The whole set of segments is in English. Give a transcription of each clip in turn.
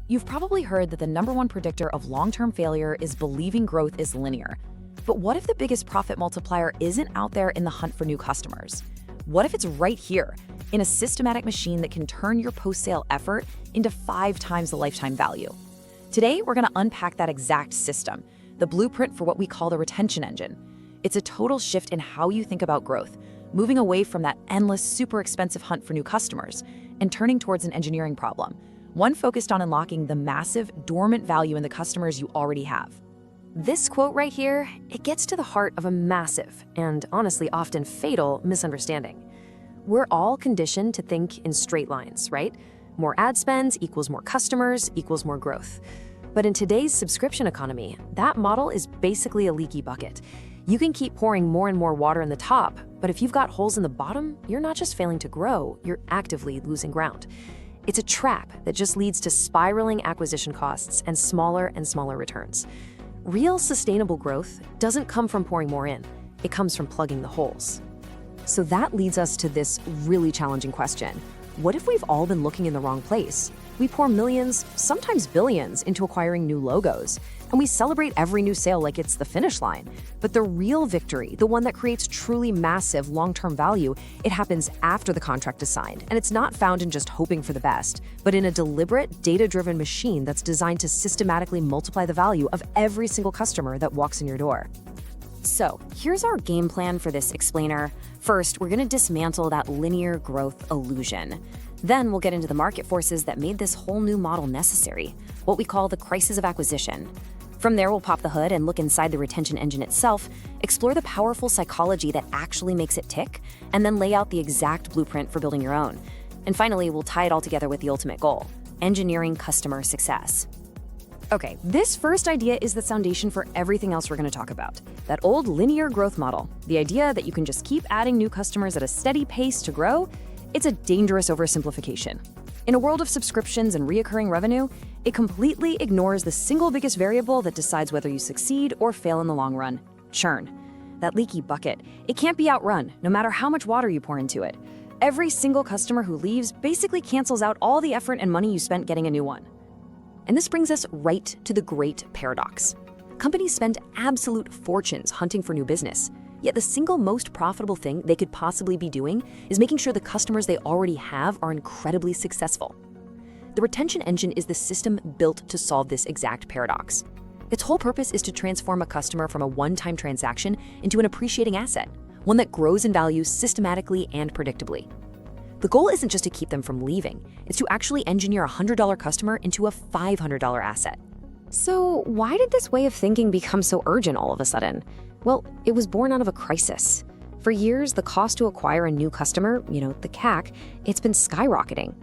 You've probably heard that the #1 predictor of long-term failure is believing growth is linear. But what if the biggest profit multiplier isn't out there in the hunt for new customers? What if it's right here, in a systematic machine that can turn your post-sale effort into 5 times the lifetime value? Today, we're going to unpack that exact system, the blueprint for what we call the retention engine. It's a total shift in how you think about growth, moving away from that endless, super expensive hunt for new customers and turning towards an engineering problem, one focused on unlocking the massive, dormant value in the customers you already have. This quote right here, it gets to the heart of a massive and honestly often fatal misunderstanding. We're all conditioned to think in straight lines, right? More ad spends equals more customers equals more growth. But in today's subscription economy, that model is basically a leaky bucket. You can keep pouring more and more water in the top, but if you've got holes in the bottom, you're not just failing to grow, you're actively losing ground. It's a trap that just leads to spiraling acquisition costs and smaller returns. Real sustainable growth doesn't come from pouring more in, it comes from plugging the holes. So that leads us to this really challenging question. What if we've all been looking in the wrong place? We pour millions, sometimes billions, into acquiring new logos, and we celebrate every new sale like it's the finish line. But the real victory, the one that creates truly massive long-term value, it happens after the contract is signed, and it's not found in just hoping for the best, but in a deliberate, data-driven machine that's designed to systematically multiply the value of every single customer that walks in your door. So, here's our game plan for this explainer. First, we're going to dismantle that linear growth illusion. Then we'll get into the market forces that made this whole new model necessary, what we call the crisis of acquisition. From there, we'll pop the hood and look inside the retention engine itself, explore the powerful psychology that actually makes it tick, and then lay out the exact blueprint for building your own. And finally, we'll tie it all together with the ultimate goal, engineering customer success. Okay, this first idea is the foundation for everything else we're going to talk about. That old linear growth model, the idea that you can just keep adding new customers at a steady pace to grow, it's a dangerous oversimplification. In a world of subscriptions and recurring revenue, it completely ignores the single biggest variable that decides whether you succeed or fail in the long run: churn. That leaky bucket, it can't be outrun, no matter how much water you pour into it. Every single customer who leaves basically cancels out all the effort and money you spent getting a new one. And this brings us right to the great paradox. Companies spend absolute fortunes hunting for new business, yet the single most profitable thing they could possibly be doing is making sure the customers they already have are incredibly successful. The retention engine is the system built to solve this exact paradox. Its whole purpose is to transform a customer from a one-time transaction into an appreciating asset, one that grows in value systematically and predictably. The goal isn't just to keep them from leaving, it's to actually engineer a $100 customer into a $500 asset. So why did this way of thinking become so urgent all of a sudden? Well, it was born out of a crisis. For years, the cost to acquire a new customer, the CAC, it's been skyrocketing.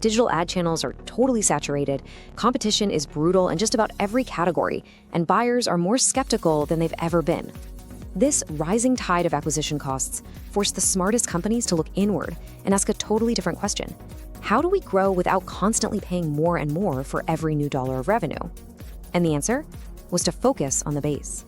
Digital ad channels are totally saturated, competition is brutal in just about every category, and buyers are more skeptical than they've ever been. This rising tide of acquisition costs forced the smartest companies to look inward and ask a totally different question. How do we grow without constantly paying more and more for every new dollar of revenue? And the answer was to focus on the base.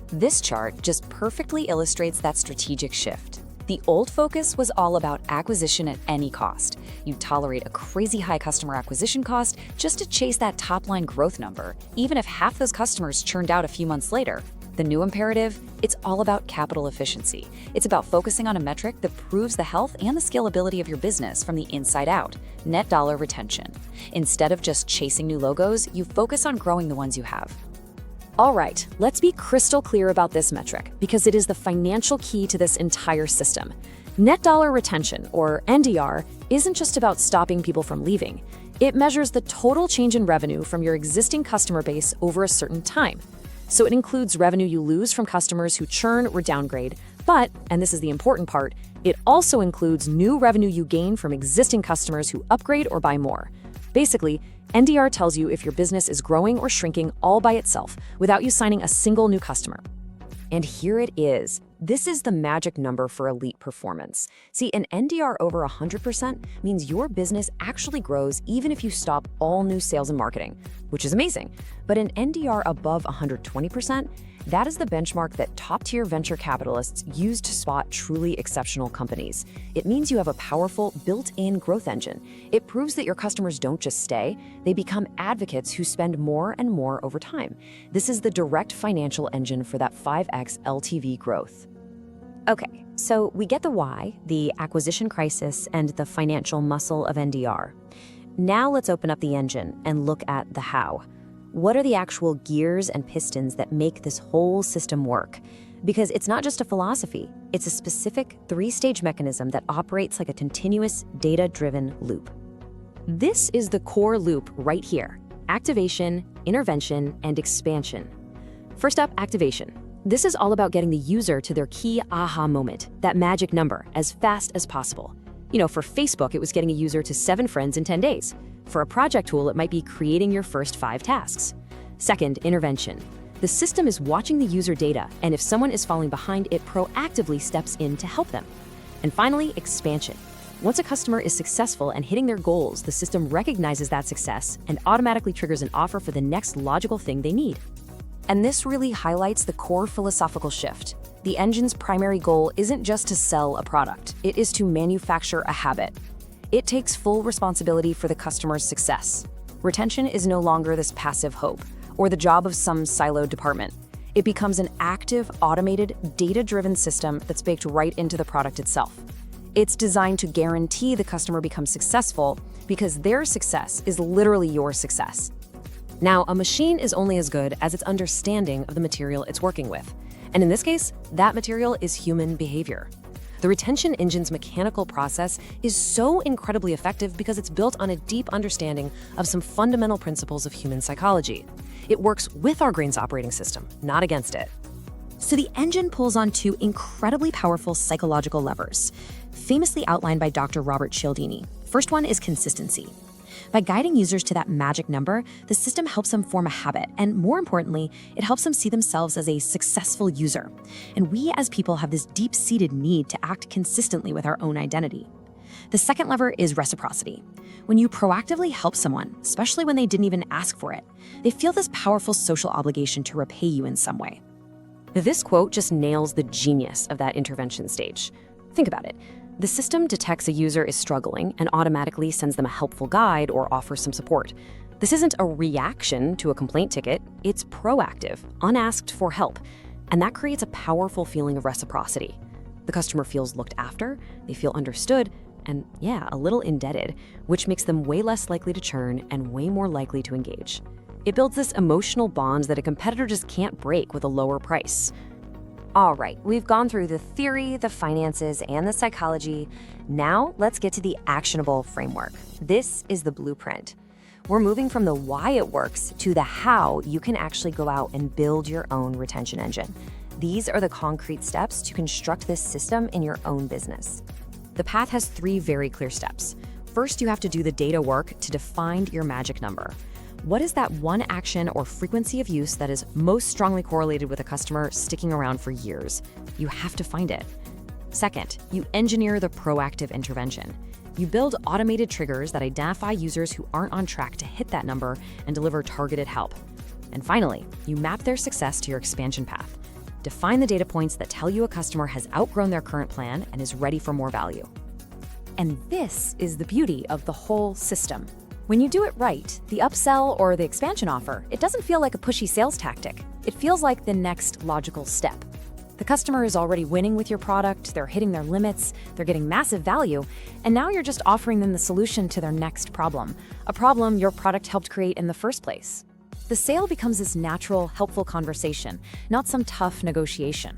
This chart just perfectly illustrates that strategic shift. The old focus was all about acquisition at any cost. You'd tolerate a crazy high customer acquisition cost just to chase that top-line growth number, even if half those customers churned out a few months later. The new imperative, it's all about capital efficiency. It's about focusing on a metric that proves the health and the scalability of your business from the inside out, net dollar retention. Instead of just chasing new logos, you focus on growing the ones you have. All right, let's be crystal clear about this metric because it is the financial key to this entire system. Net dollar retention, or NDR, isn't just about stopping people from leaving. It measures the total change in revenue from your existing customer base over a certain time. So it includes revenue you lose from customers who churn or downgrade, but, and this is the important part, it also includes new revenue you gain from existing customers who upgrade or buy more. Basically, NDR tells you if your business is growing or shrinking all by itself without you signing a single new customer. And here it is. This is the magic number for elite performance. See, an NDR over 100% means your business actually grows even if you stop all new sales and marketing, which is amazing. But an NDR above 120%, That is the benchmark that top-tier venture capitalists use to spot truly exceptional companies. It means you have a powerful, built-in growth engine. It proves that your customers don't just stay, they become advocates who spend more and more over time. This is the direct financial engine for that 5x LTV growth. Okay, so we get the why, the acquisition crisis, and the financial muscle of NDR. Now let's open up the engine and look at the how. What are the actual gears and pistons that make this whole system work? Because it's not just a philosophy, it's a specific three-stage mechanism that operates like a continuous data-driven loop. This is the core loop right here: activation, intervention, and expansion. First up, activation. This is all about getting the user to their key aha moment, that magic number, as fast as possible. For Facebook, it was getting a user to 7 friends in 10 days. For a project tool, it might be creating your first 5 tasks. Second, intervention. The system is watching the user data, and if someone is falling behind, it proactively steps in to help them. And finally, expansion. Once a customer is successful and hitting their goals, the system recognizes that success and automatically triggers an offer for the next logical thing they need. And this really highlights the core philosophical shift. The engine's primary goal isn't just to sell a product, it is to manufacture a habit. It takes full responsibility for the customer's success. Retention is no longer this passive hope or the job of some siloed department. It becomes an active, automated, data-driven system that's baked right into the product itself. It's designed to guarantee the customer becomes successful because their success is literally your success. Now, a machine is only as good as its understanding of the material it's working with. And in this case, that material is human behavior. The retention engine's mechanical process is so incredibly effective because it's built on a deep understanding of some fundamental principles of human psychology. It works with our brain's operating system, not against it. So the engine pulls on 2 incredibly powerful psychological levers, famously outlined by Dr. Robert Cialdini. First one is consistency. By guiding users to that magic number, the system helps them form a habit, and more importantly, it helps them see themselves as a successful user. And we as people have this deep-seated need to act consistently with our own identity. The second lever is reciprocity. When you proactively help someone, especially when they didn't even ask for it, they feel this powerful social obligation to repay you in some way. This quote just nails the genius of that intervention stage. Think about it. The system detects a user is struggling and automatically sends them a helpful guide or offers some support. This isn't a reaction to a complaint ticket, it's proactive, unasked for help. And that creates a powerful feeling of reciprocity. The customer feels looked after, they feel understood, and a little indebted, which makes them way less likely to churn and way more likely to engage. It builds this emotional bond that a competitor just can't break with a lower price. All right, we've gone through the theory, the finances, and the psychology. Now let's get to the actionable framework. This is the blueprint. We're moving from the why it works to the how you can actually go out and build your own retention engine. These are the concrete steps to construct this system in your own business. The path has 3 very clear steps. First, you have to do the data work to define your magic number. What is that one action or frequency of use that is most strongly correlated with a customer sticking around for years? You have to find it. Second, you engineer the proactive intervention. You build automated triggers that identify users who aren't on track to hit that number and deliver targeted help. And finally, you map their success to your expansion path. Define the data points that tell you a customer has outgrown their current plan and is ready for more value. And this is the beauty of the whole system. When you do it right, the upsell or the expansion offer, it doesn't feel like a pushy sales tactic. It feels like the next logical step. The customer is already winning with your product, they're hitting their limits, they're getting massive value, and now you're just offering them the solution to their next problem, a problem your product helped create in the first place. The sale becomes this natural, helpful conversation, not some tough negotiation.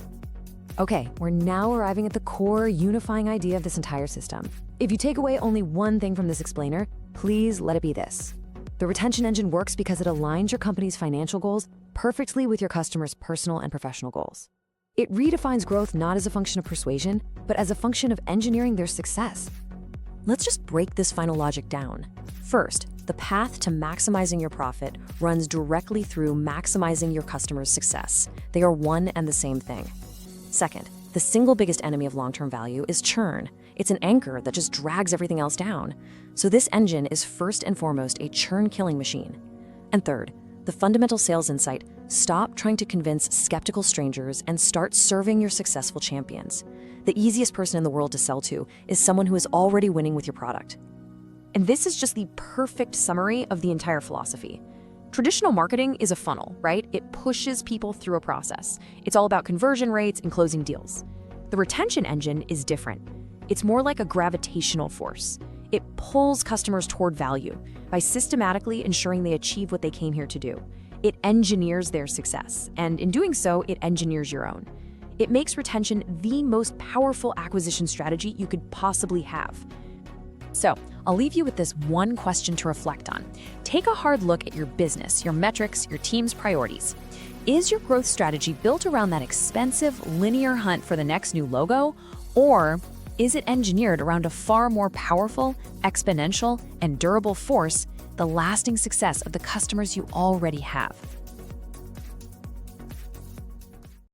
Okay, we're now arriving at the core unifying idea of this entire system. If you take away only one thing from this explainer, please let it be this. The retention engine works because it aligns your company's financial goals perfectly with your customers' personal and professional goals. It redefines growth not as a function of persuasion, but as a function of engineering their success. Let's just break this final logic down. First, the path to maximizing your profit runs directly through maximizing your customers' success. They are one and the same thing. Second, the single biggest enemy of long-term value is churn. It's an anchor that just drags everything else down. So this engine is first and foremost a churn-killing machine. And third, The fundamental sales insight: stop trying to convince skeptical strangers and start serving your successful champions. The easiest person in the world to sell to is someone who is already winning with your product. And this is just the perfect summary of the entire philosophy. Traditional marketing is a funnel, right? It pushes people through a process. It's all about conversion rates and closing deals. The retention engine is different. It's more like a gravitational force. It pulls customers toward value by systematically ensuring they achieve what they came here to do. It engineers their success, and in doing so, it engineers your own. It makes retention the most powerful acquisition strategy you could possibly have. So, I'll leave you with this one question to reflect on. Take a hard look at your business, your metrics, your team's priorities. Is your growth strategy built around that expensive, linear hunt for the next new logo, or is it engineered around a far more powerful, exponential, and durable force, the lasting success of the customers you already have?